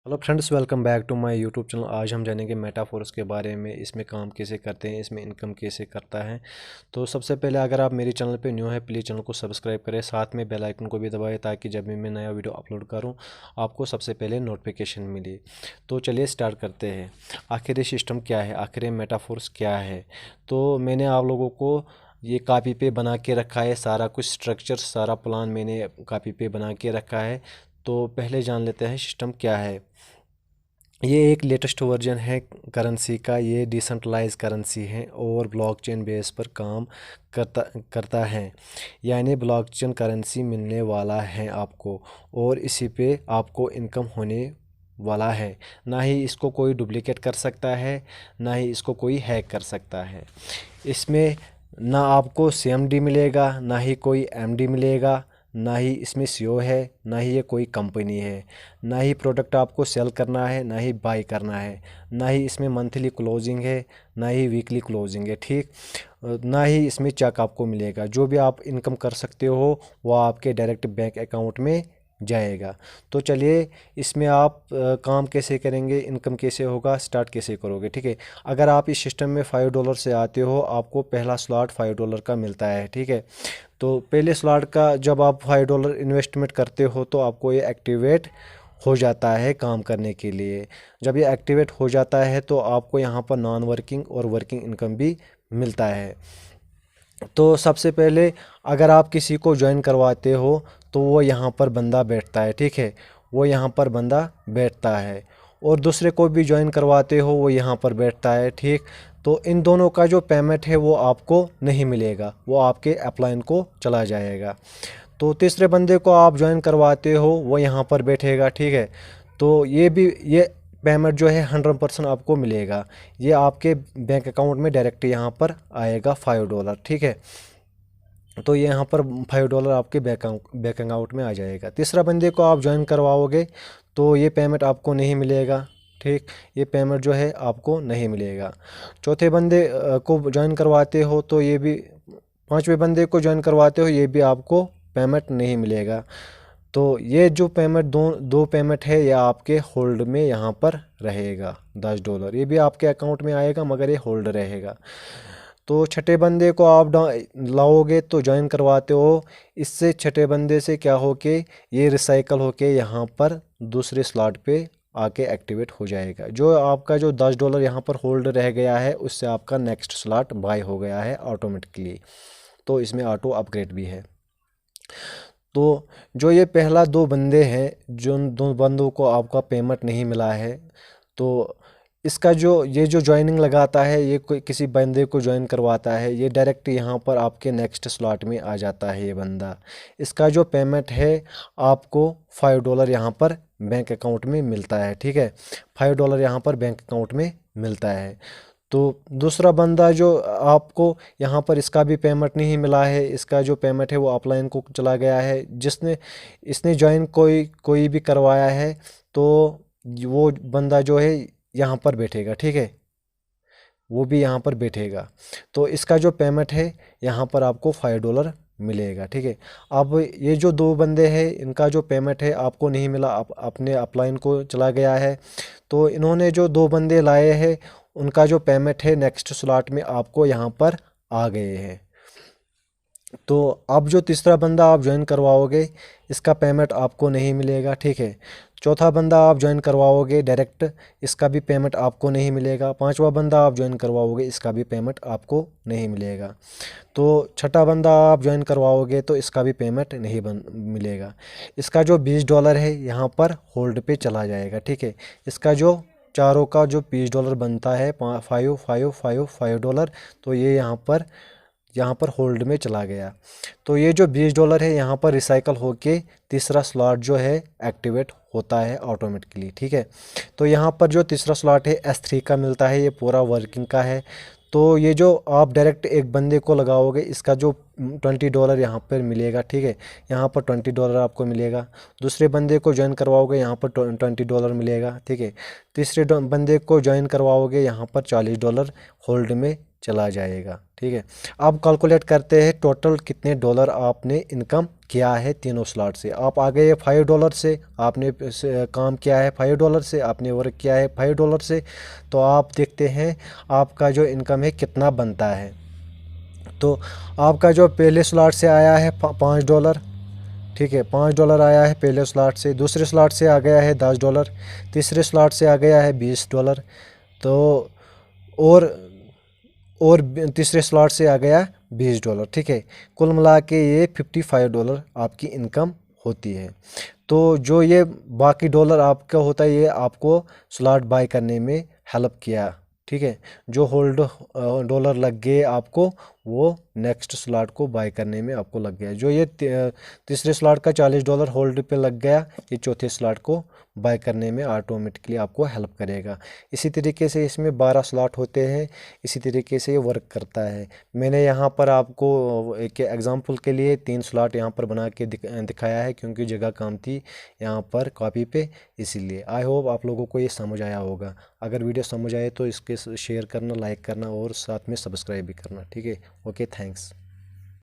Hello friends, welcome back to my YouTube channel. आज हम जानेंगे मेटाफोर्स के बारे में, इसमें काम कैसे करते हैं, इसमें इनकम कैसे करता है। तो सबसे पहले अगर आप मेरे चैनल पे न्यू है प्लीज़ चैनल को सब्सक्राइब करें, साथ में बेल आइकन को भी दबाएं ताकि जब भी मैं नया वीडियो अपलोड करूं आपको सबसे पहले नोटिफिकेशन मिले। तो चलिए स्टार्ट करते हैं। आखिर ये सिस्टम क्या है, आखिर ये मेटाफोर्स क्या है। तो मैंने आप लोगों को ये कॉपी पे बना के रखा है, सारा कुछ स्ट्रक्चर, सारा प्लान मैंने कॉपी पे बना के रखा है। तो पहले जान लेते हैं सिस्टम क्या है। ये एक लेटेस्ट वर्जन है करेंसी का, ये डिसेंट्रलाइज करेंसी है और ब्लॉकचेन बेस पर काम करता करता है। यानी ब्लॉकचेन करेंसी मिलने वाला है आपको और इसी पे आपको इनकम होने वाला है। ना ही इसको कोई डुप्लीकेट कर सकता है, ना ही इसको कोई हैक कर सकता है। इसमें ना आपको सीएमडी मिलेगा, ना ही कोई एमडी मिलेगा, ना ही इसमें सीओ है, ना ही ये कोई कंपनी है, ना ही प्रोडक्ट आपको सेल करना है, ना ही बाय करना है, ना ही इसमें मंथली क्लोजिंग है, ना ही वीकली क्लोजिंग है। ठीक, ना ही इसमें चेक आपको मिलेगा। जो भी आप इनकम कर सकते हो वो आपके डायरेक्ट बैंक अकाउंट में जाएगा। तो चलिए इसमें आप काम कैसे करेंगे, इनकम कैसे होगा, स्टार्ट कैसे करोगे। ठीक है, अगर आप इस सिस्टम में $5 से आते हो आपको पहला स्लॉट $5 का मिलता है। ठीक है, तो पहले स्लॉट का जब आप $5 इन्वेस्टमेंट करते हो तो आपको ये एक्टिवेट हो जाता है काम करने के लिए। जब ये एक्टिवेट हो जाता है तो आपको यहाँ पर नॉन वर्किंग और वर्किंग इनकम भी मिलता है। तो सबसे पहले अगर आप किसी को ज्वाइन करवाते हो तो वो यहाँ पर बंदा बैठता है। ठीक है, वो यहाँ पर बंदा बैठता है और दूसरे को भी ज्वाइन करवाते हो वो यहाँ पर बैठता है। ठीक, तो इन दोनों का जो पेमेंट है वो आपको नहीं मिलेगा, वो आपके अपलाइन को चला जाएगा। तो तीसरे बंदे को आप ज्वाइन करवाते हो वो यहाँ पर बैठेगा। ठीक है, तो ये पेमेंट जो है 100% आपको मिलेगा। ये आपके बैंक अकाउंट में डायरेक्ट यहाँ पर आएगा $5। ठीक है, तो ये यहाँ पर $5 आपके बैंक अकाउंट में आ जाएगा। तीसरा बंदे को आप ज्वाइन करवाओगे तो ये पेमेंट आपको नहीं मिलेगा। ठीक, ये पेमेंट जो है आपको नहीं मिलेगा। चौथे बंदे को ज्वाइन करवाते हो तो ये भी, पांचवें बंदे को ज्वाइन करवाते हो ये भी आपको पेमेंट नहीं मिलेगा। तो ये जो पेमेंट दो दो पेमेंट है ये आपके होल्ड में यहाँ पर रहेगा $10। ये भी आपके अकाउंट में आएगा मगर ये होल्ड रहेगा। तो छठे बंदे को आप लाओगे तो ज्वाइन करवाते हो, इससे छठे बंदे से क्या हो के ये रिसाइकल हो के यहाँ पर दूसरे स्लॉट पे आके एक्टिवेट हो जाएगा। जो आपका जो $10 यहाँ पर होल्ड रह गया है उससे आपका नेक्स्ट स्लॉट बाय हो गया है ऑटोमेटिकली। तो इसमें ऑटो अपग्रेड भी है। तो जो ये पहला दो बंदे हैं, जो दो बंदों को आपका पेमेंट नहीं मिला है, तो इसका जो ज्वाइनिंग लगाता है, ये कोई किसी बंदे को ज्वाइन करवाता है, ये डायरेक्ट यहाँ पर आपके नेक्स्ट स्लॉट में आ जाता है ये बंदा। इसका जो पेमेंट है आपको $5 यहाँ पर बैंक अकाउंट में मिलता है। ठीक है, $5 यहाँ पर बैंक अकाउंट में मिलता है। तो दूसरा बंदा जो आपको यहाँ पर, इसका भी पेमेंट नहीं मिला है, इसका जो पेमेंट है वो अपलाइन को चला गया है। जिसने इसने ज्वाइन कोई भी करवाया है तो वो बंदा जो है यहाँ पर बैठेगा। ठीक है, वो भी यहाँ पर बैठेगा। तो इसका जो पेमेंट है यहाँ पर आपको $5 मिलेगा। ठीक है, अब ये जो दो बंदे हैं इनका जो पेमेंट है आपको नहीं मिला, अपने अपलाइन को चला गया है। तो इन्होंने जो दो बंदे लाए हैं उनका जो पेमेंट है नेक्स्ट स्लॉट में आपको यहाँ पर आ गए हैं। तो अब जो तीसरा बंदा आप ज्वाइन करवाओगे इसका पेमेंट आपको नहीं मिलेगा। ठीक है, चौथा बंदा आप ज्वाइन करवाओगे डायरेक्ट, इसका भी पेमेंट आपको नहीं मिलेगा। पांचवा बंदा आप ज्वाइन करवाओगे इसका भी पेमेंट आपको नहीं मिलेगा। तो छठा बंदा आप ज्वाइन करवाओगे तो इसका भी पेमेंट नहीं मिलेगा। इसका जो $20 है यहाँ पर होल्ड पे चला जाएगा। ठीक है, इसका जो चारों का जो $20 बनता है, 5 तो ये यहाँ पर होल्ड में चला गया। तो ये जो $20 है यहाँ पर रिसाइकल होके तीसरा स्लॉट जो है एक्टिवेट होता है ऑटोमेटिकली। ठीक है, तो यहाँ पर जो तीसरा स्लॉट है S3 का मिलता है, ये पूरा वर्किंग का है। तो ये जो आप डायरेक्ट एक बंदे को लगाओगे इसका जो $20 यहाँ पर मिलेगा। ठीक है, यहाँ पर $20 आपको मिलेगा। दूसरे बंदे को ज्वाइन करवाओगे यहाँ पर $20 मिलेगा। ठीक है, तीसरे बंदे को ज्वाइन करवाओगे यहाँ पर $40 होल्ड में चला जाएगा। ठीक है, अब कैलकुलेट करते हैं टोटल कितने डॉलर आपने इनकम किया है तीनों स्लॉट से। आप आ गए $5 से, आपने काम किया है $5 से, आपने वर्क किया है $5 से, तो आप देखते हैं आपका जो इनकम है कितना बनता है। तो आपका जो पहले स्लॉट से आया है $5, ठीक है, $5 आया है पहले स्लॉट से, दूसरे स्लॉट से आ गया है $10, तीसरे स्लॉट से आ गया है $20, तो और तीसरे स्लॉट से आ गया $20, ठीक है। कुल मिला के ये $55 आपकी इनकम होती है। तो जो ये बाकी डॉलर आपका होता है ये आपको स्लॉट बाय करने में हेल्प किया, ठीक है। जो होल्ड डॉलर लग गए आपको वो नेक्स्ट स्लॉट को बाय करने में आपको लग गया। जो ये तीसरे स्लॉट का $40 होल्ड पे लग गया, ये चौथे स्लॉट को बाय करने में ऑटोमेटिकली आपको हेल्प करेगा। इसी तरीके से इसमें 12 स्लॉट होते हैं, इसी तरीके से ये वर्क करता है। मैंने यहाँ पर आपको एक एग्जांपल के लिए 3 स्लॉट यहाँ पर बना के दिखाया है, क्योंकि जगह कम थी यहाँ पर कॉपी पे, इसीलिए। आई होप आप लोगों को ये समझ आया होगा। अगर वीडियो समझ आए तो इसके शेयर करना, लाइक करना और साथ में सब्सक्राइब भी करना, ठीक है। Okay, thanks.